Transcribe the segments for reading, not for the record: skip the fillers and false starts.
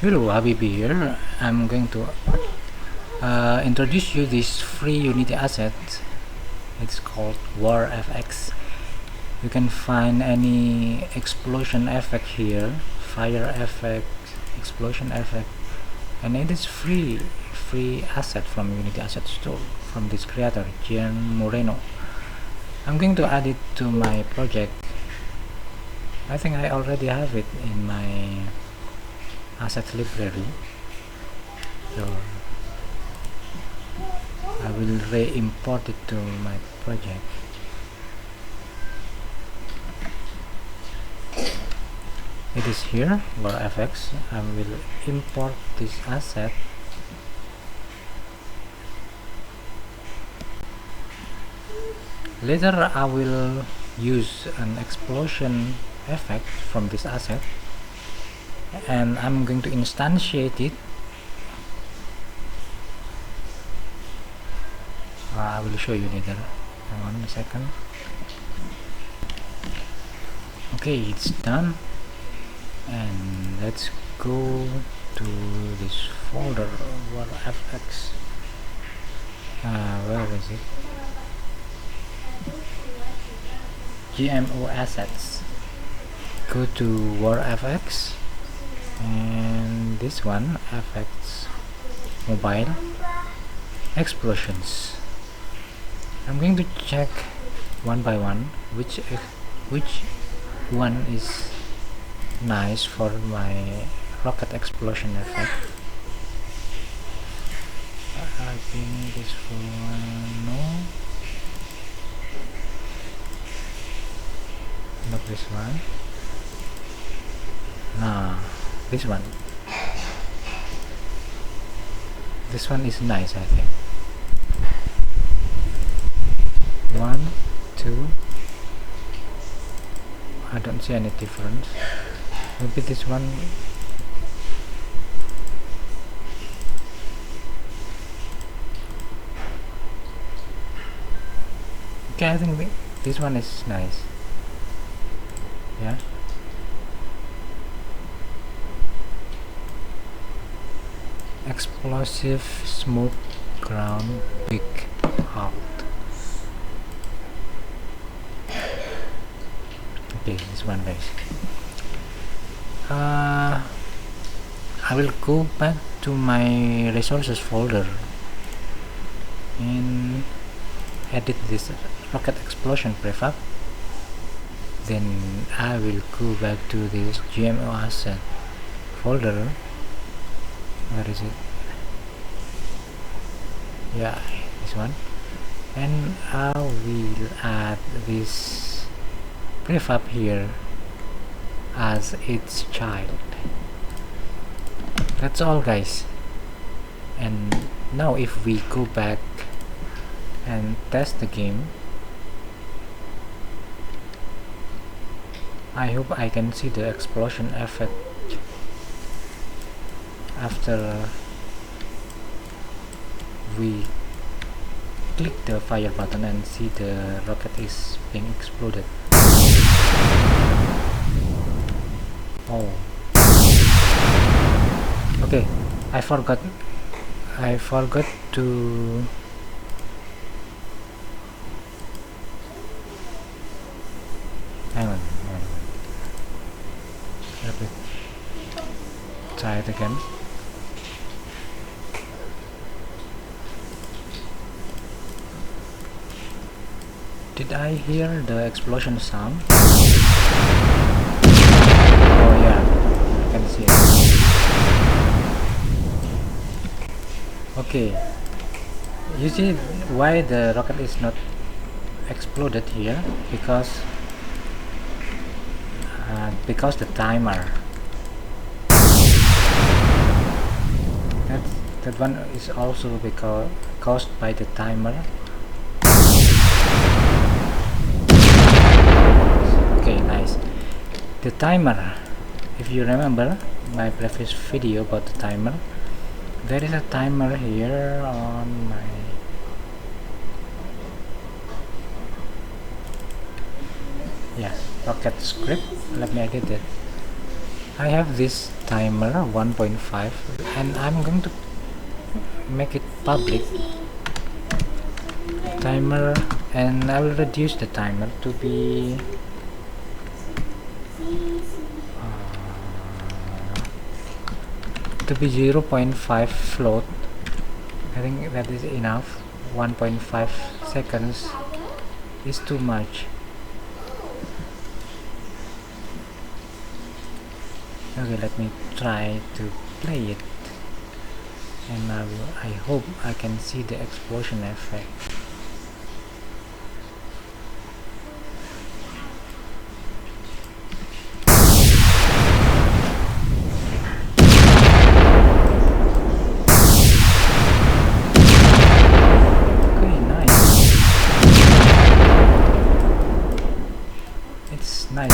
Hello, Habibi here. I'm going to introduce you this free Unity asset. It's called WarFX. You can find any explosion effect here, fire effect, explosion effect, and it is free asset from Unity Asset Store from this creator, Gian Moreno. I'm going to add it to my project. I think I already have it in my asset library, so I will re-import it to my project. It is here, WarFX. I will import this asset. Later I will use an explosion effect from this asset, and I'm going to instantiate it. I will show you later. Hang on a second. Okay, it's done, and let's go to this folder, WarFX. Where is it? GMO assets. Go to WarFX, and this one, FX mobile explosions. I'm going to check one by one which one is nice for my rocket explosion effect. I think this one, no, not this one. Nah, this one. This one is nice, I think. 1, 2. I don't see any difference. Maybe this one. Okay, I think this one is nice. Yeah. Explosive smoke ground big out. Okay, this one, guys. I will go back to my resources folder and edit this rocket explosion prefab. Then I will go back to this GMO asset folder. Where is it? Yeah, this one. And I will add this prefab here as its child. That's all, guys. And now if we go back and test the game, I hope I can see the explosion effect after we click the fire button and see the rocket is being exploded. Oh, okay, I forgot to hang on. Let me try it again. Did I hear the explosion sound? Oh yeah, I can see it. Okay, you see why the rocket is not exploded here? Because the timer. That one is also caused by the timer. Okay, nice. The timer, if you remember my previous video about the timer, there is a timer here on my rocket script. Let me edit it. I have this timer 1.5 and I'm going to make it public timer, and I will reduce the timer to be 0.5 float. I think that is enough. 1.5 seconds is too much. Okay, let me try to play it, and I hope I can see the explosion effect. Okay, nice. It's nice.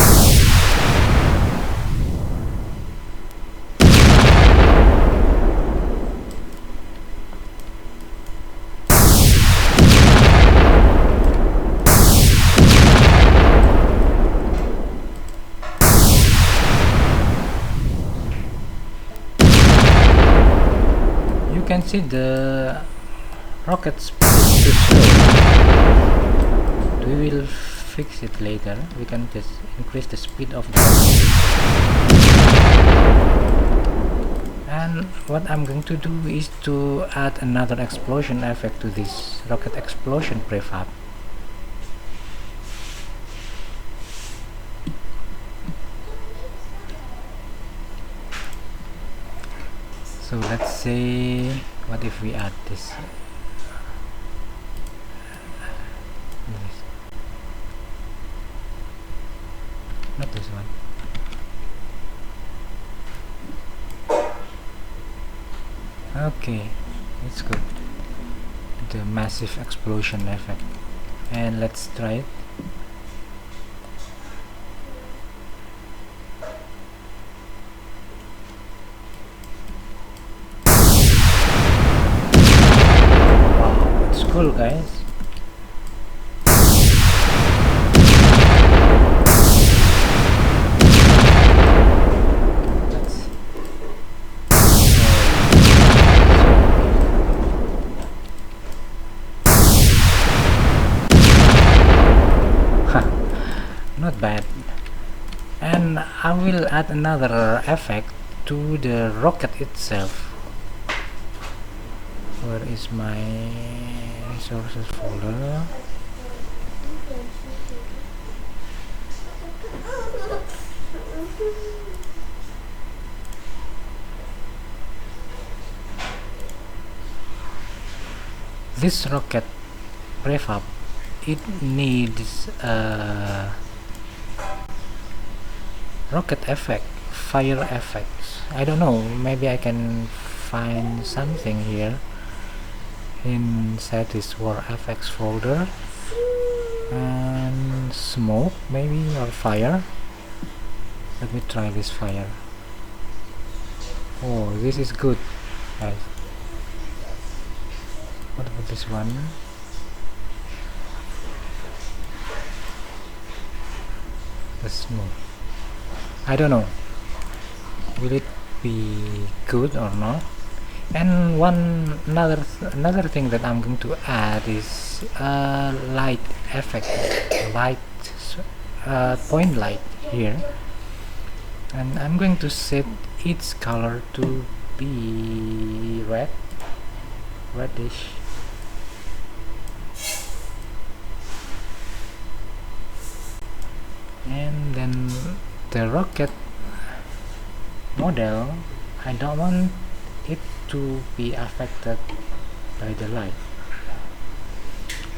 You can see the rocket speed is too slow. We will fix it later. We can just increase the speed of the rocket. And what I'm going to do is to add another explosion effect to this rocket explosion prefab. So let's say, what if we add this? Not this one. Okay, it's good. The massive explosion effect. And let's try it. Wow, it's cool, guys. Not bad. And I will add another effect to the rocket itself. Where is my resources folder? This rocket prefab, it needs a rocket effect, fire effects. I don't know, maybe I can find something here inside this war effects folder. And smoke maybe, or fire. Let me try this fire. Oh, this is good, guys. What about this one? The smoke, I don't know, will it be good or not? And another thing that I'm going to add is light effect, light point light here, and I'm going to set its color to be reddish. And then the rocket model, I don't want it to be affected by the light.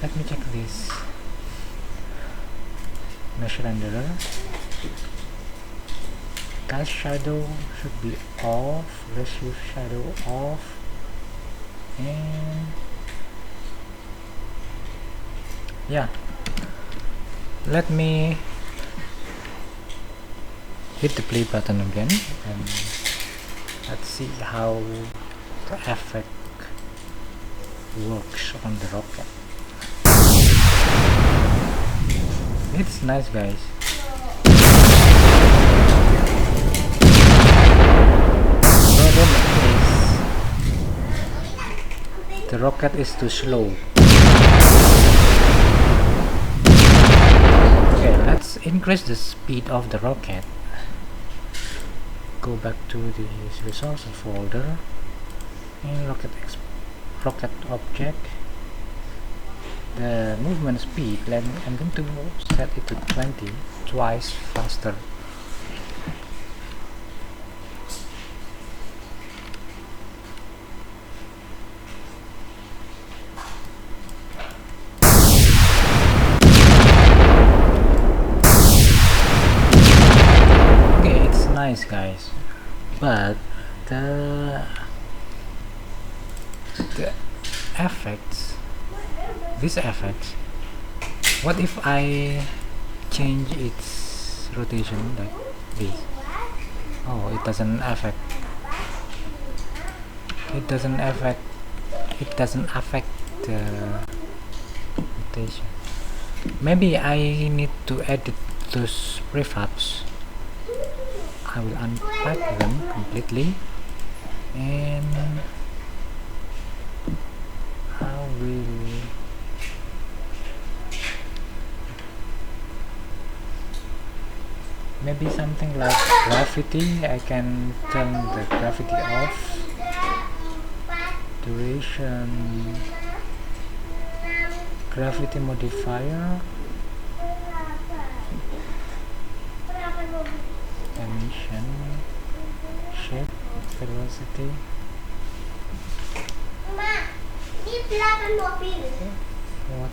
Let me check this. Mesh renderer, cast shadow should be off, ratio shadow off, and yeah, let me hit the play button again, and let's see how the effect works on the rocket. It's nice, guys. the rocket is too slow. Okay, let's increase the speed of the rocket. Go back to the resources folder and rocket object. The movement speed, I'm going to set it to 20, twice faster. Okay, it's nice, guys, but the effects, this effect, what if I change its rotation like this? Oh, it doesn't affect the rotation. Maybe I need to edit those prefabs. I will unpack them completely and I will maybe something like gravity. I can turn the gravity off. Duration, gravity modifier, emission, shape, velocity. What?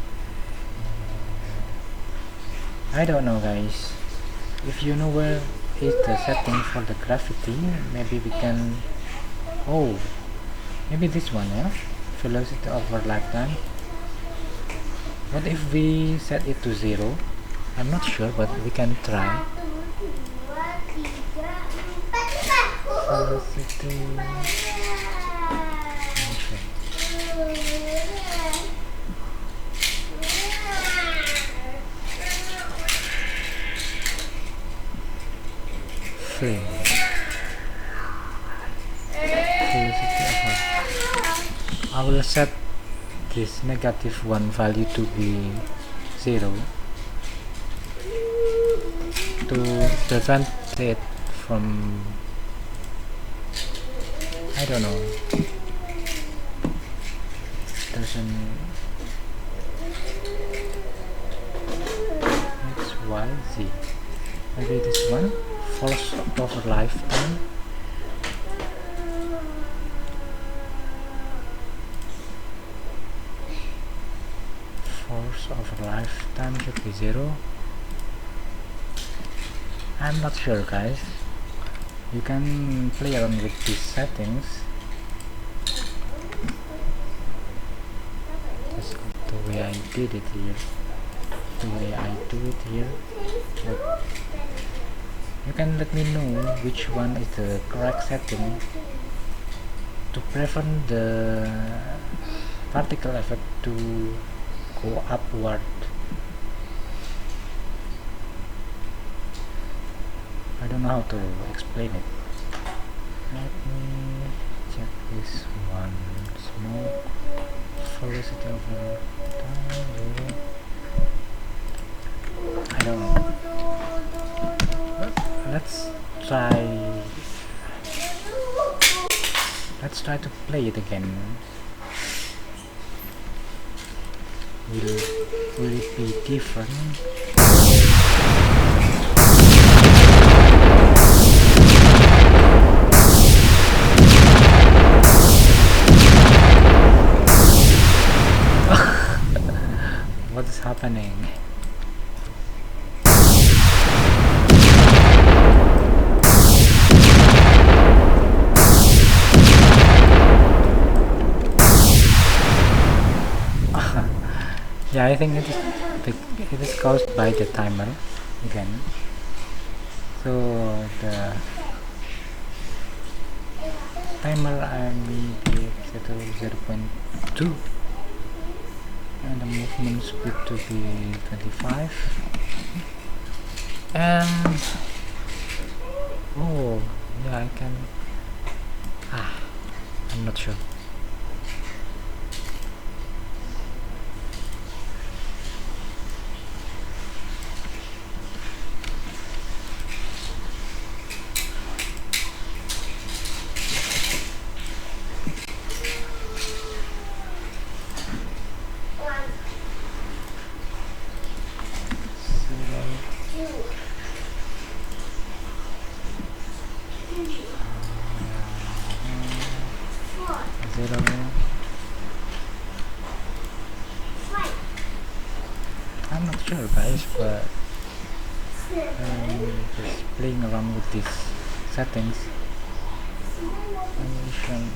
I don't know, guys. If you know where is the setting for the gravity, maybe we can. Oh, maybe this one, yeah? Velocity over lifetime. What if we set it to 0? I'm not sure, but we can try. Velocity. Flame. I will set this -1 value to be 0 to prevent it from, I don't know, doesn't X, Y, Z. Maybe this one, force over lifetime. Force over lifetime should be 0. I'm not sure, guys. You can play around with these settings. Just the way I did it here, the way I do it here. But you can let me know which one is the correct setting to prevent the particle effect to go upward. I don't know how to explain it. Let me check this one. Smoke, velocity over time, 0. I don't know. Let's try to play it again. Will it be different? What is happening? Yeah, I think it is caused by the timer again. So the timer I will set to 0.2 and the movement speed to be 25. And oh yeah, I can I'm not sure. 0. I'm not sure guys, but I'm just playing around with these settings. Animation.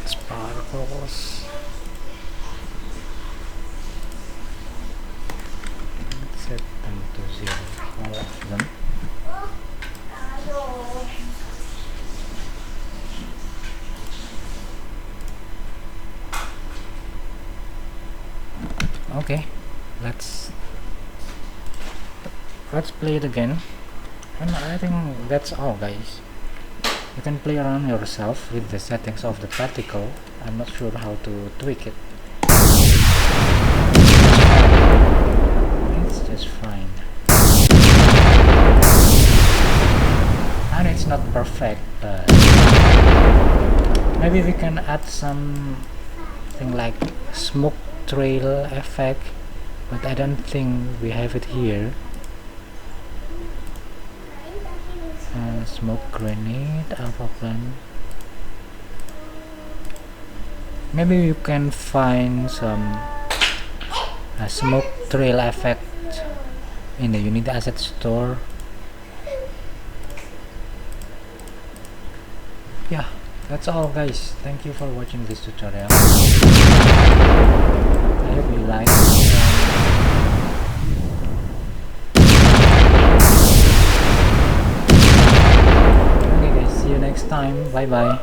Sparkles. Set them to 0, all of them. Okay, let's play it again, and I think that's all guys. You can play around yourself with the settings of the particle. I'm not sure how to tweak it. It's just fine. And it's not perfect, but maybe we can add something like smoke trail effect, but I don't think we have it here. Smoke grenade, alpha plan. Maybe you can find some smoke trail effect in the Unity Asset Store. Yeah, that's all guys. Thank you for watching this tutorial. I hope you like it. Okay guys, see you next time. Bye bye.